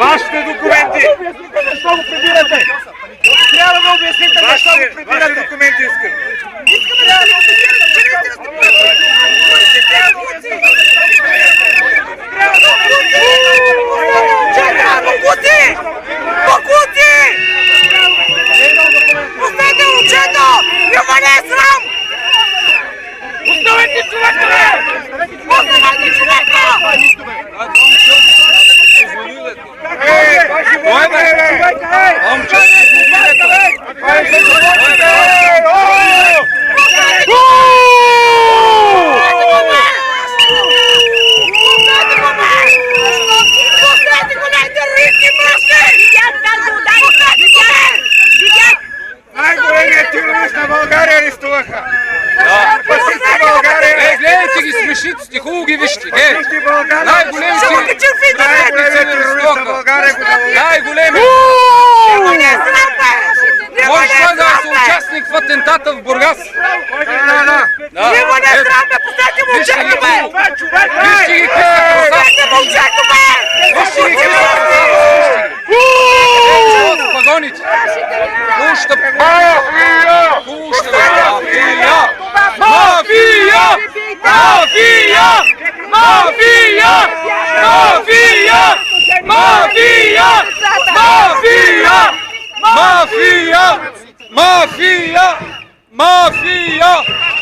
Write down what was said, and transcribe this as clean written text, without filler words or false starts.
Вашите документи! Защо го прибирате? Трябва да обясните защо го Вашите прибирате. документи искам! Пуснете момчето! Няма не е срам! Оставете човека, бе! Оставете човека! Кой бе? Момче! Най-големият терорист на България арестуваха! Спасите България! Гледайте ги смешиците, хубаво ги вижте. Спасите България! Най-големият терорист на България го налови! Най-големият! Може това да е съучастник в атентата в Бургас. Да. Няма не е срам, бе! Пуснете момчето, бе! Вижте ги какви са красавци. Пуснете момчето, бе! Вижте ги какви са красавци. Ето с пагоните. Пуща. Пуща. Мафия! Мафия! Мафия! Мафия! Мафия! Мафия! Мафия! Мафия! Мафия! Мафия!